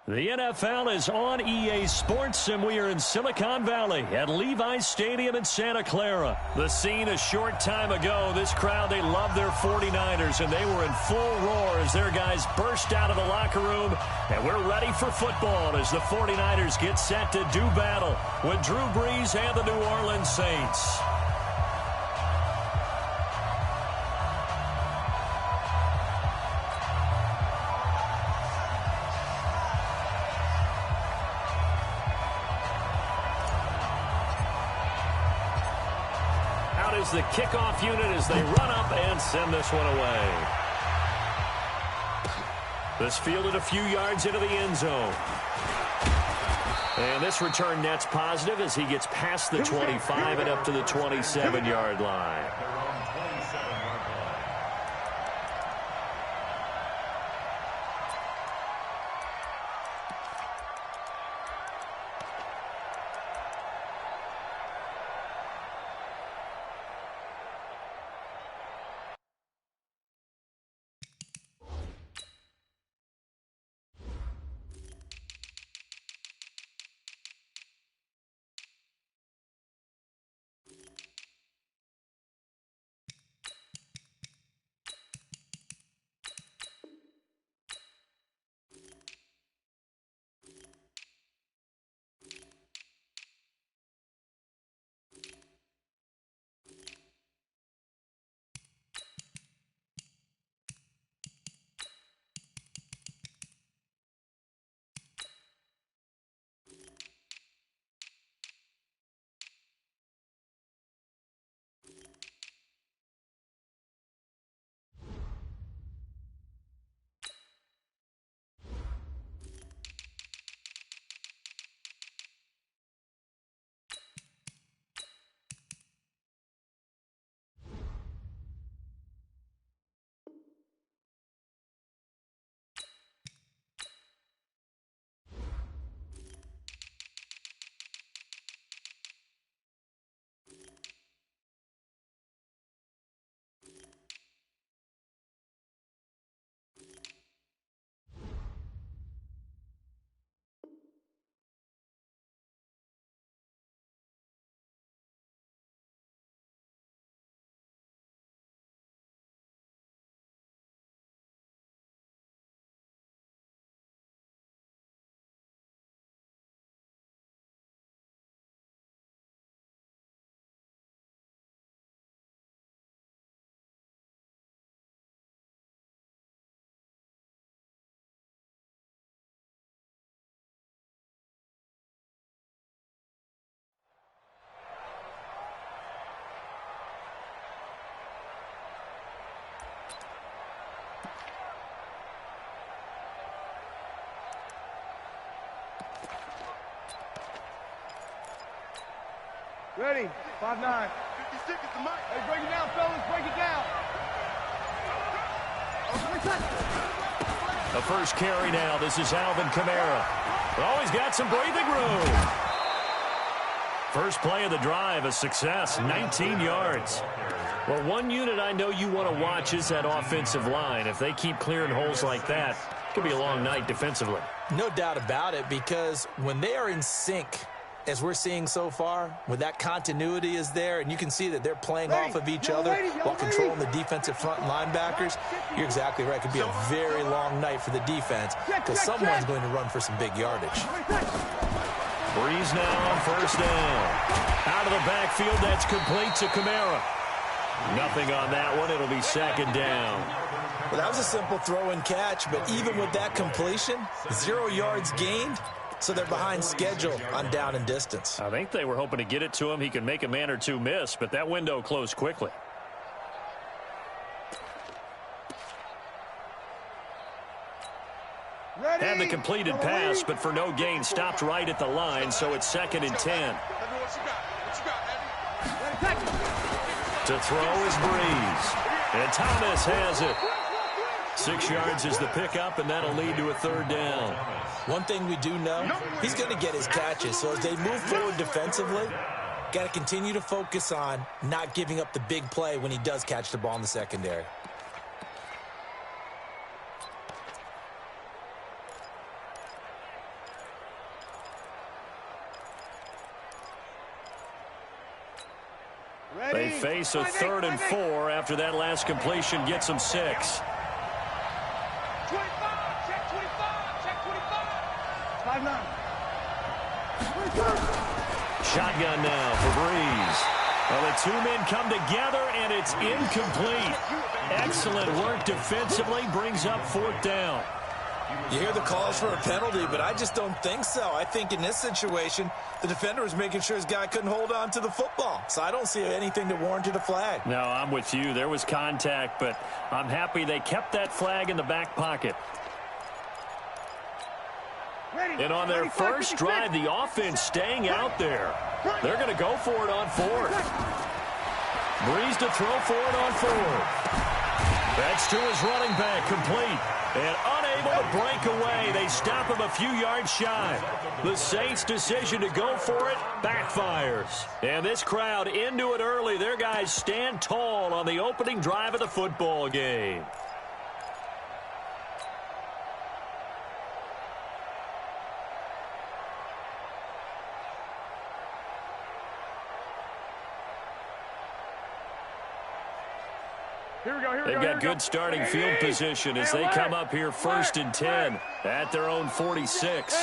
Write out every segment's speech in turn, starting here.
The NFL is on EA Sports, and we are in Silicon Valley at Levi's Stadium in Santa Clara. The scene a short time ago, this crowd, they love their 49ers, and they were in full roar as their guys burst out of the locker room. And we're ready for football as the 49ers get set to do battle with Drew Brees and the New Orleans Saints. Is the kickoff unit as they run up and send this one away. This fielded a few yards into the end zone. And this return net's positive as he gets past the 25 and up to the 27-yard line. Ready, 5-9. 56 is the mic. Hey, break it down, fellas, break it down. The first carry now. This is Alvin Kamara. Oh, he's got some breathing room. First play of the drive, a success, 19 yards. Well, one unit I know you want to watch is that offensive line. If they keep clearing holes like that, it could be a long night defensively. No doubt about it, because when they are in sync, as we're seeing so far, when that continuity is there, and you can see that they're playing off of each other while controlling the defensive front linebackers, you're exactly right. It could be a very long night for the defense because someone's going to run for some big yardage. Brees now on first down. Out of the backfield, that's complete to Kamara. Nothing on that one. It'll be second down. Well, that was a simple throw and catch, but even with that completion, 0 yards gained. So they're behind schedule on down and distance. I think they were hoping to get it to him. He could make a man or two miss, but that window closed quickly. Ready. Had the completed pass, but for no gain, stopped right at the line, so it's 2nd and 10. To throw is Brees. And Thomas has it. 6 yards is the pickup, and that'll lead to a third down. One thing we do know, he's going to get his catches. So as they move forward defensively, got to continue to focus on not giving up the big play when he does catch the ball in the secondary. They face a 3rd and 4 after that last completion gets them 6. 25, check 25, check 25. 5-9. Shotgun now for Breeze. Well, the two men come together, and it's incomplete. Excellent work defensively, brings up 4th down. You hear the calls for a penalty, but I just don't think so. I think in this situation, the defender was making sure his guy couldn't hold on to the football. So I don't see anything that warranted a flag. No, I'm with you. There was contact, but I'm happy they kept that flag in the back pocket. And on their first drive, the offense staying out there. They're going to go for it on 4th. Breeze to throw for it on 4th. That's to his running back, complete. And unable to break away. They stop him a few yards shy. The Saints' decision to go for it backfires. And this crowd into it early. Their guys stand tall on the opening drive of the football game. They've got good starting field position as they come up here 1st and 10 at their own 46.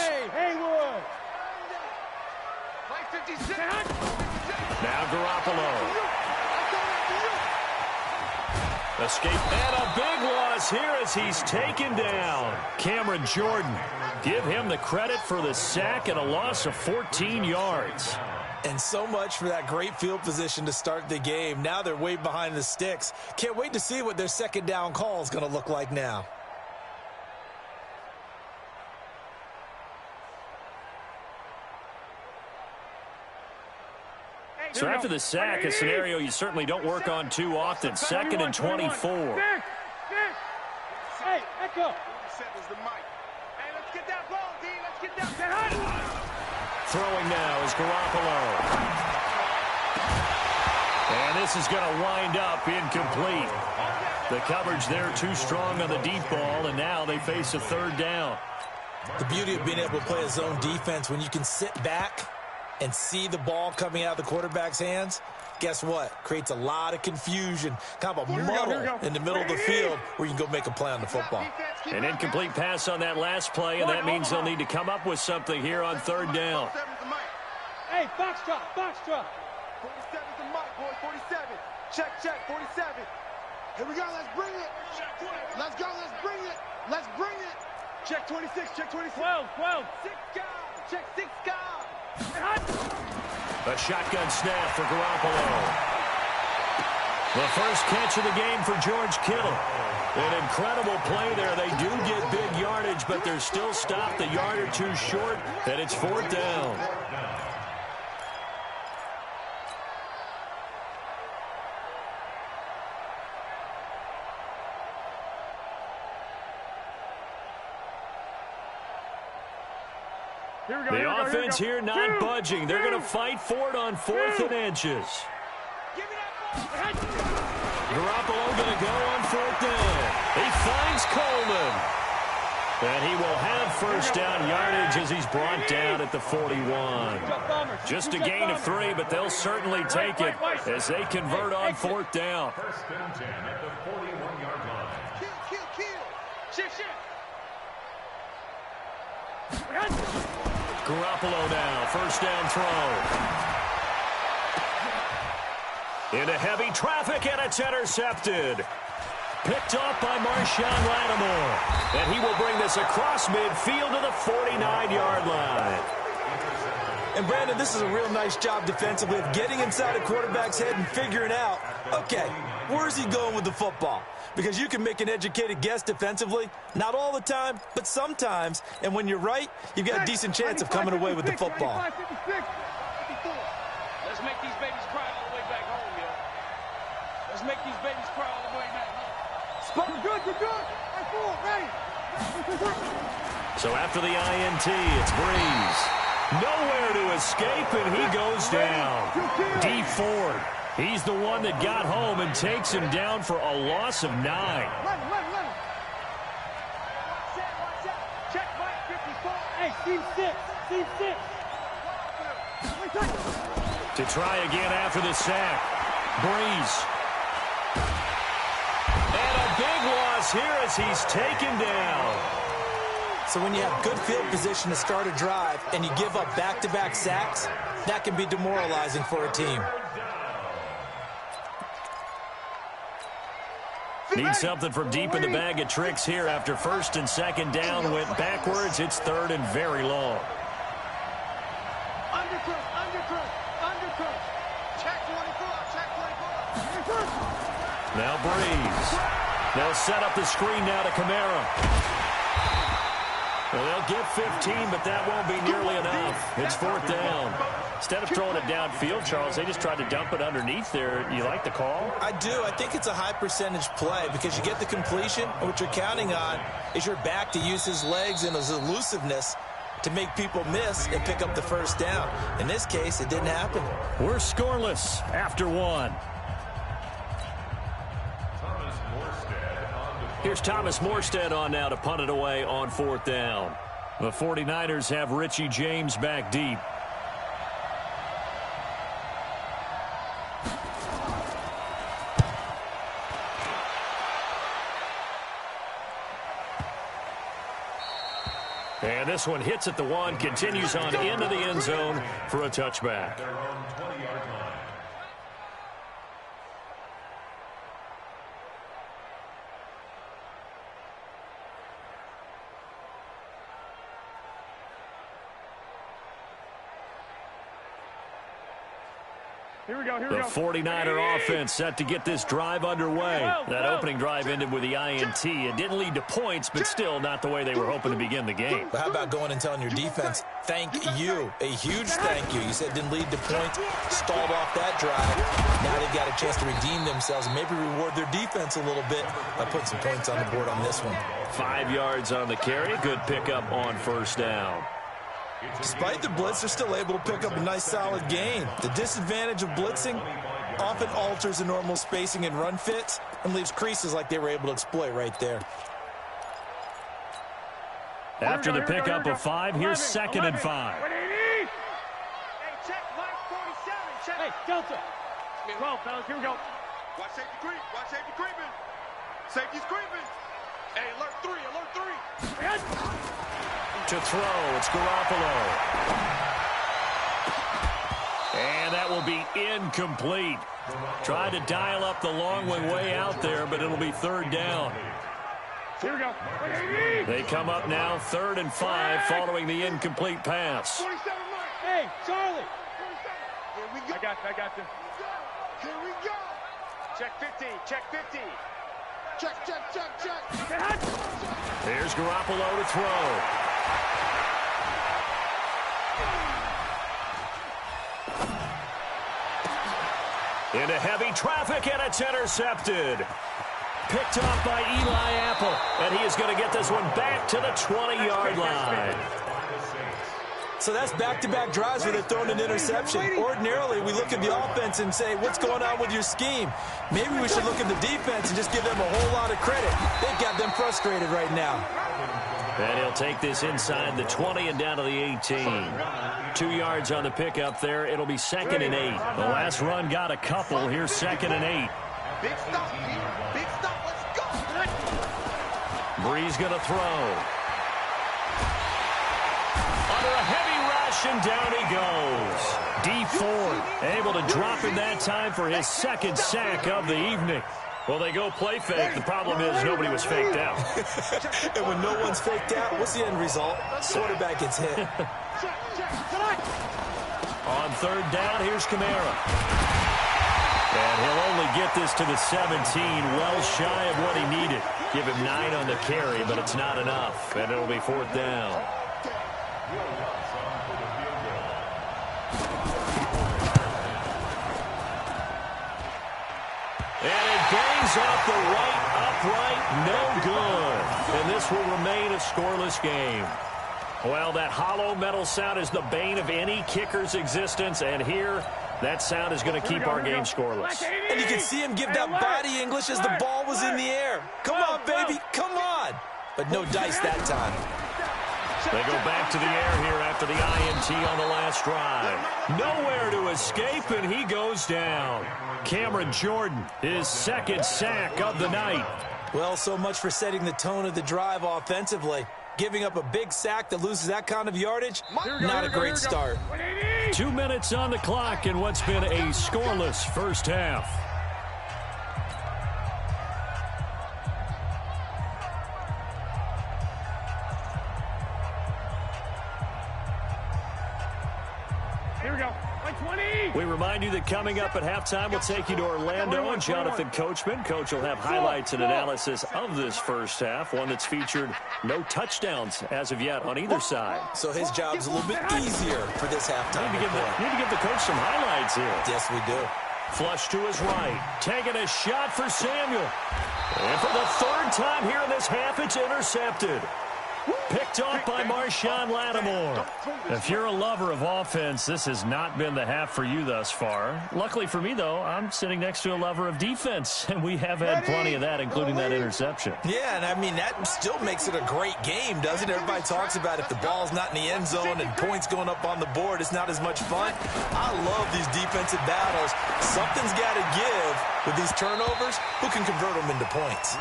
Now Garoppolo. Escape and a big loss here as he's taken down. Cameron Jordan. Give him the credit for the sack and a loss of 14 yards. And so much for that great field position to start the game. Now they're way behind the sticks. Can't wait to see what their 2nd down call is going to look like now. So after the sack, a scenario you certainly don't work on too often. 2nd and 24. Hey, echo. Hey, let's get that ball, D. Let's get that. Throwing now is Garoppolo. And this is going to wind up incomplete. The coverage there too strong on the deep ball, and now they face a 3rd down. The beauty of being able to play a zone defense when you can sit back and see the ball coming out of the quarterback's hands, guess what? Creates a lot of confusion, kind of a muddle in the middle of the field where you can go make a play on the football. An incomplete pass on that last play, and that means they'll need to come up with something here on 3rd down. Hey, box drop. 47's the mic, boy, 47. Check, 47. Here we go, let's bring it. Let's go, let's bring it. Let's bring it. Check 26, check 26. 12. 6 guys, check 6 guys. A shotgun snap for Garoppolo. The first catch of the game for George Kittle. An incredible play there. They do get big yardage, but they're still stopped a yard or two short, and it's 4th down. The offense here not budging. They're going to fight for it on 4th and inches. Garoppolo going to go on 4th down. He finds Coleman. And he will have 1st down yardage as he's brought down at the 41. Just a gain of 3, but they'll certainly take it as they convert on 4th down. 1st and 10 at the 41-yard line. Kill. Garoppolo now, 1st down throw. Into heavy traffic, and it's intercepted. Picked off by Marshawn Lattimore. And he will bring this across midfield to the 49-yard line. And, Brandon, this is a real nice job defensively of getting inside a quarterback's head and figuring out, okay, where's he going with the football? Because you can make an educated guess defensively, not all the time, but sometimes. And when you're right, you've got a decent chance of coming away with the football. Let's make these babies cry all the way back home, yo. Let's make these babies cry all the way back home. We're good. Ready. So after the INT, it's Breeze. Nowhere to escape, and he goes down. D. Ford. He's the one that got home and takes him down for a loss of 9. Let him. Check Mike 54. Hey, team 6. To try again after the sack. Breeze. And a big loss here as he's taken down. So when you have good field position to start a drive and you give up back-to-back sacks, that can be demoralizing for a team. Need something from deep in the bag of tricks here after first and second down went backwards. It's third and very long. Undercook. Check 24, check 24. Now Breeze. They'll set up the screen now to Kamara. Well, they'll get 15, but that won't be nearly enough. It's fourth down. Instead of throwing it downfield, Charles, they just tried to dump it underneath there. You like the call? I do. I think it's a high percentage play because you get the completion, and what you're counting on is your back to use his legs and his elusiveness to make people miss and pick up the first down. In this case, it didn't happen. We're scoreless after one. Here's Thomas Morstead on now to punt it away on fourth down. The 49ers have Richie James back deep. And this one hits at the one, continues on into the end zone for a touchback. Here we go. The 49er offense set to get this drive underway. That opening drive ended with the INT. It didn't lead to points, but still not the way they were hoping to begin the game. But how about going and telling your defense, thank you, a huge thank you. You said it didn't lead to points, stalled off that drive. Now they've got a chance to redeem themselves and maybe reward their defense a little bit by putting some points on the board on this one. 5 yards on the carry. Good pickup on first down. Despite the blitz, they're still able to pick up a nice, solid gain. The disadvantage of blitzing often alters the normal spacing and run fits and leaves creases like they were able to exploit right there. After the pickup of 5, here's second and 5. Hey, check Mike 47. Check. Hey, Delta. 12, fellas. Here we go. Watch safety creep. Watch safety creeping. Safety's creeping. Hey, alert 3. Alert 3. To throw, it's Garoppolo. And that will be incomplete. Tried to dial up the long one way out there, but it'll be third down. Here we go. They come up now, 3rd and 5, following the incomplete pass. 47, Mike. Hey, Charlie. 47. Here we go. I got you. Here we go. Check 15. Check 15. Check. Here's Garoppolo to throw. Into heavy traffic, and it's intercepted. Picked off by Eli Apple, and he is going to get this one back to the 20-yard line. So that's back-to-back drives where they're throwing an interception. Ordinarily, we look at the offense and say, what's going on with your scheme? Maybe we should look at the defense and just give them a whole lot of credit. They've got them frustrated right now. And he'll take this inside the 20 and down to the 18. 2 yards on the pickup there. It'll be 2nd and 8. The last run got a couple. Here's 2nd and 8. Big stop, big stop. Let's go. Breeze going to throw. Under a heavy rush, and down he goes. D Ford able to drop in that time for his 2nd sack of the evening. Well, they go play fake. The problem is nobody was faked out. And when no one's faked out, what's the end result? Quarterback gets hit. On 3rd down, here's Kamara. And he'll only get this to the 17, well shy of what he needed. Give him 9 on the carry, but it's not enough. And it'll be 4th down. And it bangs off the right upright, no good. And this will remain a scoreless game. Well, that hollow metal sound is the bane of any kicker's existence, and here, that sound is going to keep our game scoreless. And you can see him give that body English as the ball was in the air. Come on, baby, come on. But no dice that time. They go back to the air here after the INT on the last drive. Nowhere to escape, and he goes down. Cameron Jordan, his second sack of the night. Well, so much for setting the tone of the drive offensively. Giving up a big sack that loses that kind of yardage, not a great start. 2 minutes on the clock in what's been a scoreless first half. Here we go. Like 20. We remind you that coming up at halftime, we'll take you to Orlando and Jonathan Coachman. Coach will have highlights and analysis of this first half, one that's featured no touchdowns as of yet on either side. So his job's a little bit easier for this halftime. Need to give the coach some highlights here. Yes, we do. Flush to his right. Taking a shot for Samuel. And for the third time here in this half, it's intercepted. Picked off by Marshawn Lattimore. If you're a lover of offense, this has not been the half for you thus far. Luckily for me, though, I'm sitting next to a lover of defense, and we have had plenty of that, including that interception. Yeah, and I mean, that still makes it a great game, doesn't it? Everybody talks about if the ball's not in the end zone and points going up on the board, it's not as much fun. I love these defensive battles. Something's got to give with these turnovers. Who can convert them into points?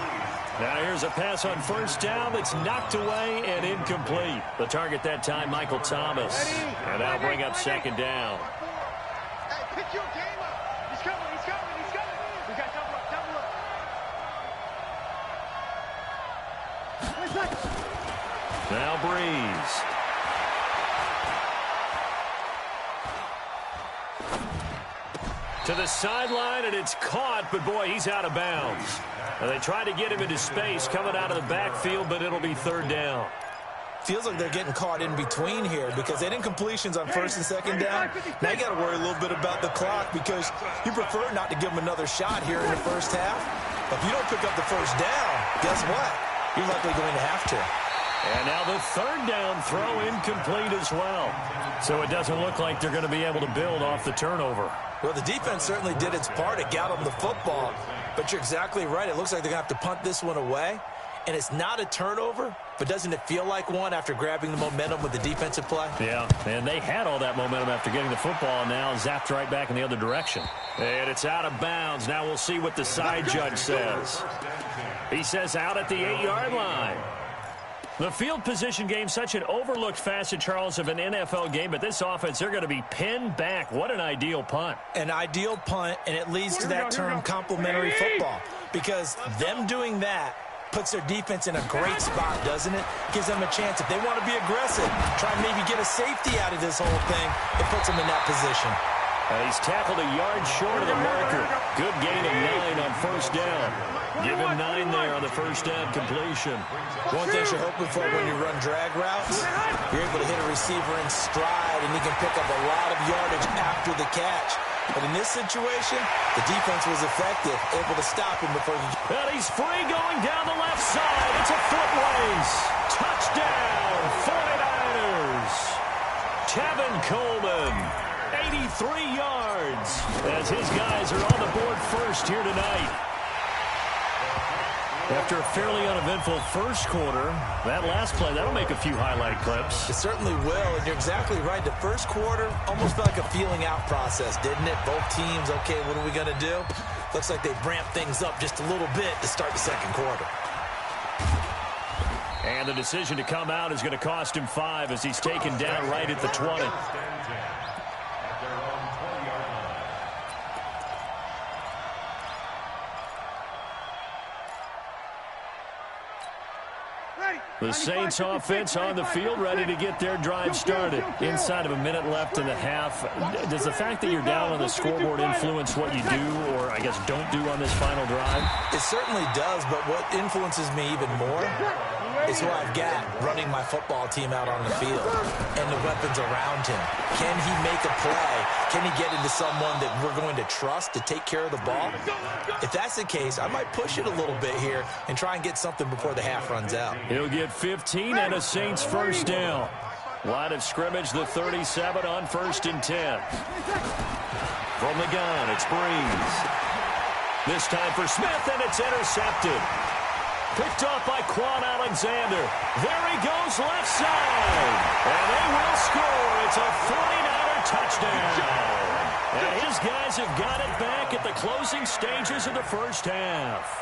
Now here's a pass on first down that's knocked away and incomplete. The target that time, Michael Thomas. And that'll bring up second down. Hey, pick your game up. He's coming, he's coming, he's coming. We got double up, double up. Now Breeze. To the sideline, and it's caught, but boy, he's out of bounds. And they try to get him into space coming out of the backfield, but it'll be third down. Feels like they're getting caught in between here because they didn't completions on first and second down. Now you got to worry a little bit about the clock because you prefer not to give them another shot here in the first half. But if you don't pick up the first down, guess what? You're likely going to have to. And now the third down throw incomplete as well. So it doesn't look like they're going to be able to build off the turnover. Well, the defense certainly did its part. It got them the football. But you're exactly right. It looks like they're going to have to punt this one away. And it's not a turnover, but doesn't it feel like one after grabbing the momentum with the defensive play? Yeah, and they had all that momentum after getting the football, and now zapped right back in the other direction. And it's out of bounds. Now we'll see what the side judge says. He says out at the 8-yard line. The field position game, such an overlooked facet, Charles, of an NFL game, but this offense, they're going to be pinned back. What an ideal punt. An ideal punt, and it leads to that term complementary football, because them doing that puts their defense in a great spot, doesn't it? Gives them a chance. If they want to be aggressive, try and maybe get a safety out of this whole thing, it puts them in that position. He's tackled a yard short of the marker. Good gain of 9 on first down. Give him 9 there on the first down completion. One thing you're hoping for when you run drag routes, you're able to hit a receiver in stride, and he can pick up a lot of yardage after the catch. But in this situation, the defense was effective, able to stop him before he... And he's free going down the left side. It's a foot race. Touchdown, 49ers. Tevin Coleman, 83 yards, as his guys are on the board first here tonight. After a fairly uneventful first quarter, that last play, that'll make a few highlight clips. It certainly will, and you're exactly right. The first quarter almost felt like a feeling out process, didn't it? Both teams, okay, what are we going to do? Looks like they've ramped things up just a little bit to start the second quarter. And the decision to come out is going to cost him 5 as he's taken down right at the 20. The Saints offense on the field, ready to get their drive started. Inside of a minute left in the half. Does the fact that you're down on the scoreboard influence what you do, or I guess don't do on this final drive? It certainly does, but what influences me even more is who I've got running my football team out on the field and the weapons around him. Can he make a play? Can he get into someone that we're going to trust to take care of the ball? If that's the case, I might push it a little bit here and try and get something before the half runs out. He'll get 15 and a Saints first down. Line of scrimmage, the 37 on 1st and 10. From the gun, it's Breeze. This time for Smith, and it's intercepted. Picked off by Quan Alexander. There he goes, left side. And they will score. It's a 49er touchdown. And his guys have got it back at the closing stages of the first half.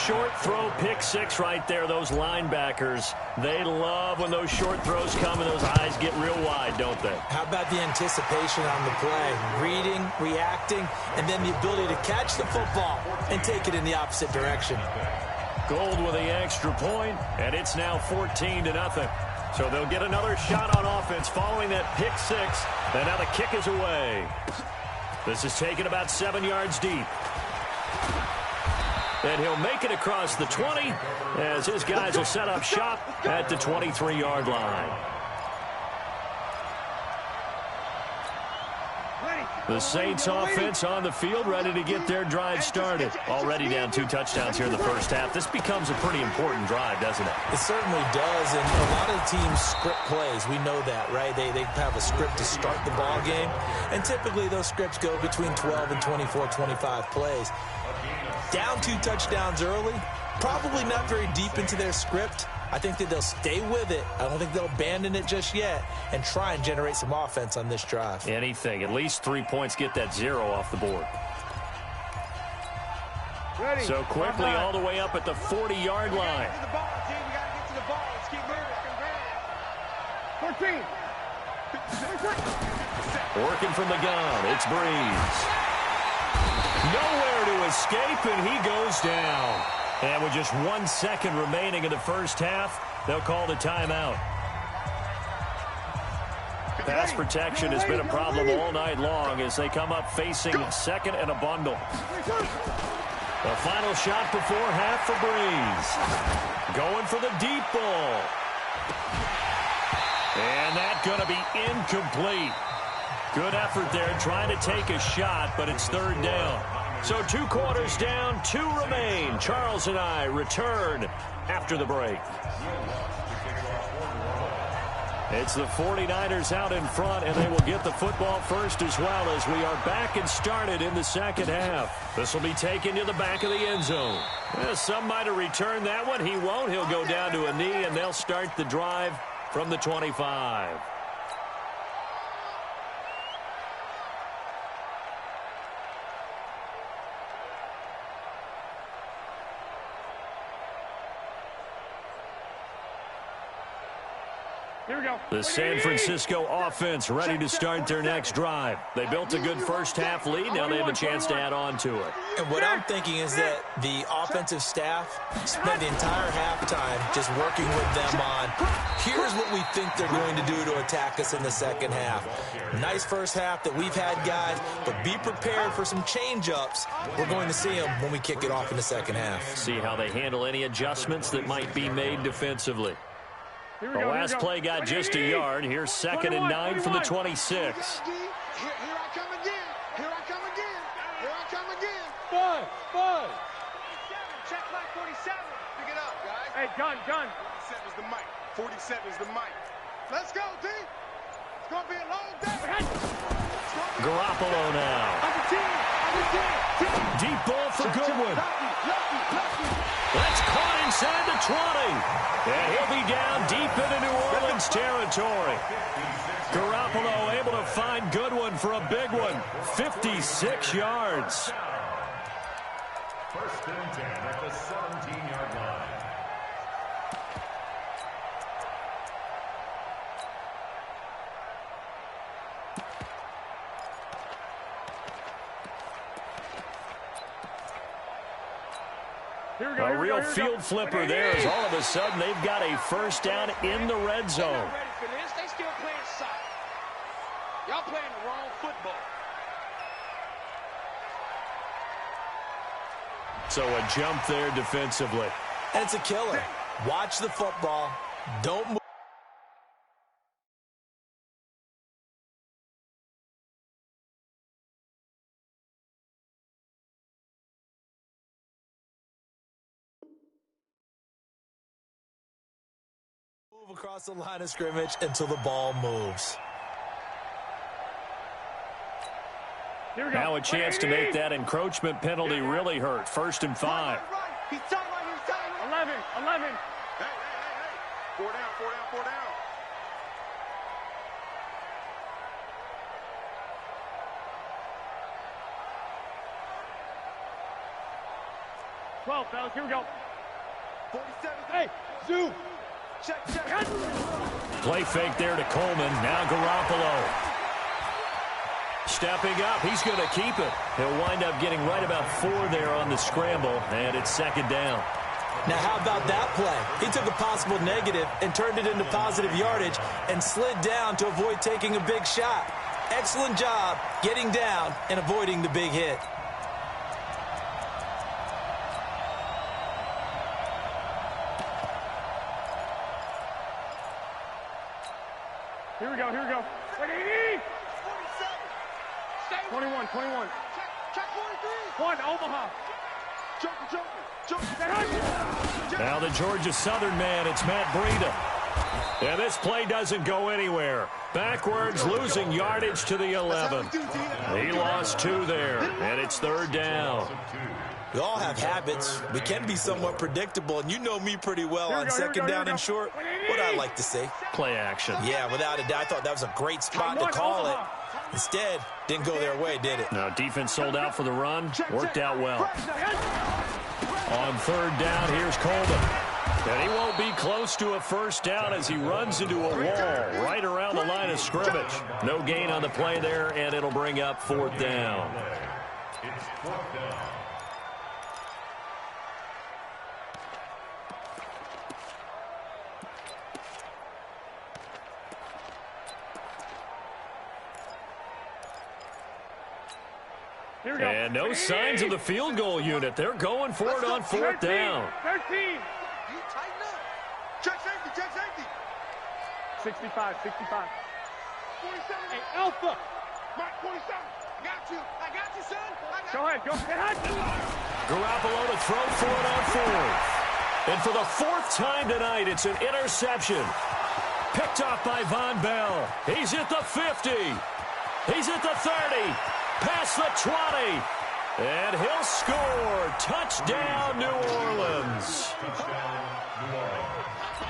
Short throw, pick six right there. Those linebackers, they love when those short throws come and those eyes get real wide, don't they? How about the anticipation on the play? Reading, reacting, and then the ability to catch the football and take it in the opposite direction. Gold with the extra point, and it's now 14-0. So they'll get another shot on offense following that pick six, and now the kick is away. This is taken about 7 yards deep. And he'll make it across the 20 as his guys will set up shop at the 23-yard line. The Saints offense on the field ready to get their drive started. Already down 2 touchdowns here in the first half. This becomes a pretty important drive, doesn't it? It certainly does, and a lot of teams script plays. We know that, right? They have a script to start the ball game, and typically those scripts go between 12 and 24, 25 plays. Down 2 touchdowns early, probably not very deep into their script. I think that they'll stay with it. I don't think they'll abandon it just yet and try and generate some offense on this drive. Anything. At least 3 points, get that 0 off the board. Ready. So quickly all the way up at the 40-yard line. Get to the ball, team. You got to get to the ball. Let's keep moving. 14. Working from the gun. It's Breeze. Nowhere to escape, and he goes down. And with just 1 second remaining in the first half, they'll call the timeout. Pass protection has been a problem all night long as they come up facing second and a bundle. The final shot before half for Breeze. Going for the deep ball. And that's going to be incomplete. Good effort there trying to take a shot, but it's 3rd down. So 2 quarters down, 2 remain. Charles and I return after the break. It's the 49ers out in front, and they will get the football first as well as we are back and started in the second half. This will be taken to the back of the end zone. Some might have returned that one. He won't. He'll go down to a knee, and they'll start the drive from the 25. Here we go. The San Francisco offense ready to start their next drive. They built a good first half lead. Now they have a chance to add on to it. And what I'm thinking is that the offensive staff spent the entire halftime just working with them on, here's what we think they're going to do to attack us in the second half. Nice first half that we've had, guys, but be prepared for some change-ups. We're going to see them when we kick it off in the second half. See how they handle any adjustments that might be made defensively. The last play got just a yard. Here's 2nd and 9 from the 26. Here I come again. Here I come again. Here I come again. Bud. Check line 47. Pick it up, guys. Hey, gun. 47 is the mic. 47 is the mic. Let's go, D. It's going to be a long day. Garoppolo now. Deep ball for Goodwin. That's caught inside the 20. And he'll be down deep into New Orleans territory. Garoppolo able to find Goodwin for a big one. 56 yards. 1st and 10 at the 17-yard line. A real field flipper there as all of a sudden they've got a first down in the red zone. They still playing soccer. Y'all playing the wrong football. So a jump there defensively. And it's a killer. Watch the football. Don't move. Across the line of scrimmage until the ball moves. Now a chance to make that encroachment penalty really hurt. 1st and 5. He's tight right here. He's tight. 11. Hey. 4 down. 12, fellas, here we go. 47. Hey, zoom. Check. Play fake there to Coleman. Now Garoppolo. Stepping up. He's going to keep it. He'll wind up getting right about 4 there on the scramble, and it's 2nd down. Now, how about that play? He took a possible negative and turned it into positive yardage and slid down to avoid taking a big shot. Excellent job getting down and avoiding the big hit. Here we go. 21. Check 43. 1, Omaha. Joker. Now the Georgia Southern man, it's Matt Breida. And this play doesn't go anywhere. Backwards, losing yardage to the 11. He lost 2 there, and it's 3rd down. We all have habits. We can be somewhat predictable, and you know me pretty well on 2nd down and short. What I like to say. Play action. Yeah, without a doubt. I thought that was a great spot to call it. Instead, didn't go their way, did it? No, defense sold out for the run. Worked out well. On 3rd down, here's Coleman. And he won't be close to a 1st down as he runs into a wall right around the line of scrimmage. No gain on the play there, and it'll bring up 4th down. It's 4th down. And no signs of the field goal unit. They're going for it on 4th down. 13. You tighten up. Check safety. 65. 47. Hey, Alpha. Mark 47. I got you, son. Go ahead. Garoppolo to throw for it on 4th. And for the 4th time tonight, it's an interception. Picked off by Von Bell. He's at the 50. He's at the 30. Past the 20. And he'll score. Touchdown, New Orleans.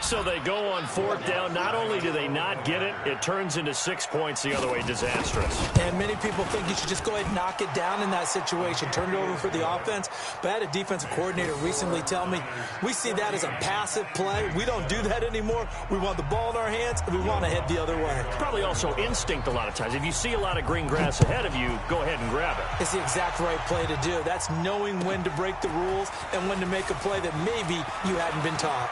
So they go on 4th down. Not only do they not get it, it turns into 6 points the other way. Disastrous. And many people think you should just go ahead and knock it down in that situation. Turn it over for the offense. But I had a defensive coordinator recently tell me, we see that as a passive play. We don't do that anymore. We want the ball in our hands, and we want to head the other way. Probably also instinct a lot of times. If you see a lot of green grass ahead of you, go ahead and grab it. It's the exact right play to do. That's knowing when to break the rules and when to make a play that maybe you hadn't been taught.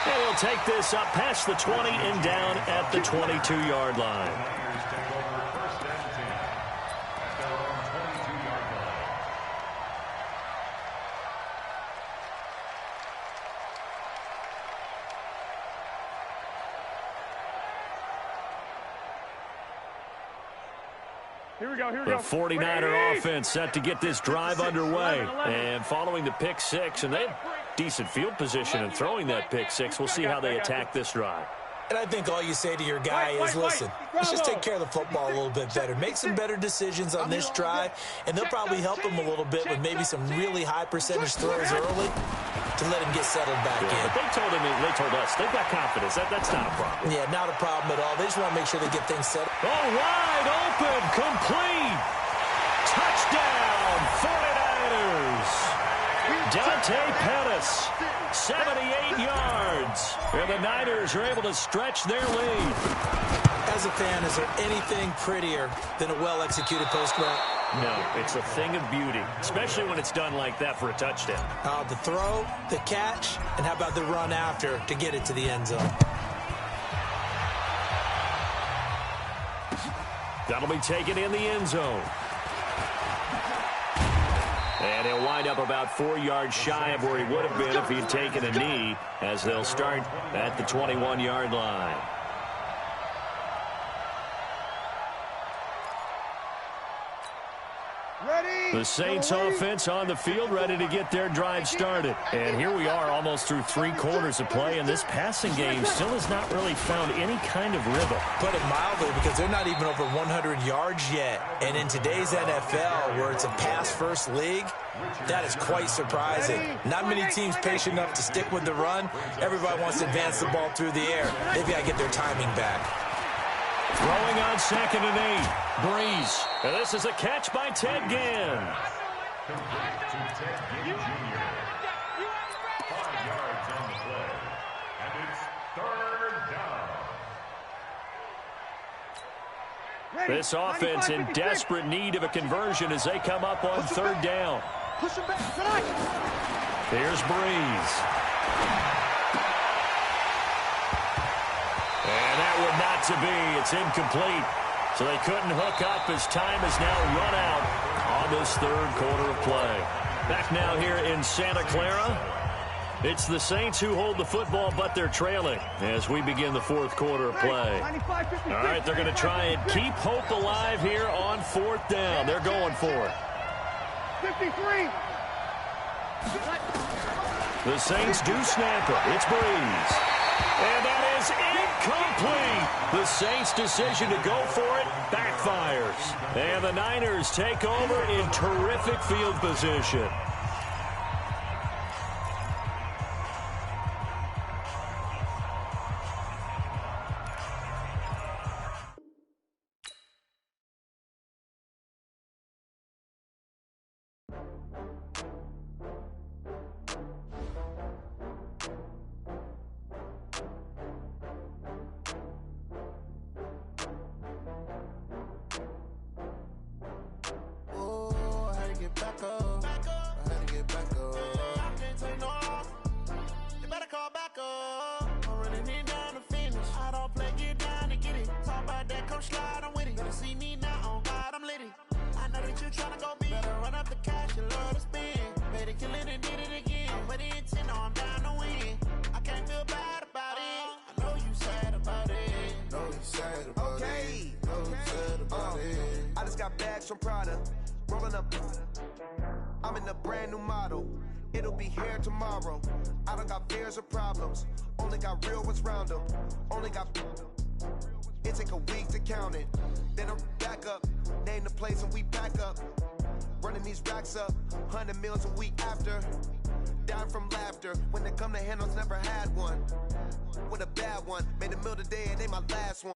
And he'll take this up past the 20 and down at the 22-yard line. Here we go. The 49er offense set to get this drive underway. And following the pick 6, and they have decent field position and throwing that pick 6. We'll see how they attack this drive. And I think all you say to your guy is, listen, let's just take care of the football a little bit better. Make some better decisions on this drive, and they'll probably help him a little bit with maybe some really high percentage throws early to let him get settled back in. But they told us, they've got confidence. That's not a problem. Yeah, not a problem at all. They just want to make sure they get things settled. Oh, wide open, complete. Touchdown, 49ers. Dante Pettis, 78 yards. And the Niners are able to stretch their lead. As a fan, is there anything prettier than a well-executed post route? No, it's a thing of beauty, especially when it's done like that for a touchdown. The throw, the catch, and how about the run after to get it to the end zone? That'll be taken in the end zone. And he'll wind up about 4 yards shy of where he would have been if he'd taken a knee, as they'll start at the 21-yard line. Ready? The Saints offense on the field, ready to get their drive started. And here we are almost through 3 quarters of play, and this passing game still has not really found any kind of rhythm. Put it mildly, because they're not even over 100 yards yet. And in today's NFL, where it's a pass-first league, that is quite surprising. Not many teams patient enough to stick with the run. Everybody wants to advance the ball through the air. They've got to get their timing back. Throwing on 2nd and 8. Breeze. And this is a catch by Ted Ginn. 5 yards on the play. And it's 3rd down. This offense in desperate need of a conversion as they come up on 3rd down. Push him back tonight. Here's Breeze. And that would not to be. It's incomplete. So they couldn't hook up as time is now run out on this 3rd quarter of play. Back now here in Santa Clara. It's the Saints who hold the football, but they're trailing as we begin the 4th quarter of play. All right, they're going to try and keep hope alive here on 4th down. They're going for it. 53. The Saints do snap it. It's Breeze. And that is incomplete. The Saints' decision to go for it backfires. And the Niners take over in terrific field position. I just got bags from Prada, rolling up. I'm in a brand new model. It'll be here tomorrow. I don't got fears or problems. Only got real ones round them. Only got. It take a week to count it. Then I'm back up. Name the place and we pack up. Running these racks up. 100 meals a week after. Down from laughter. When they come to handles, never had one. With a bad one. Made a meal today and ain't my last one.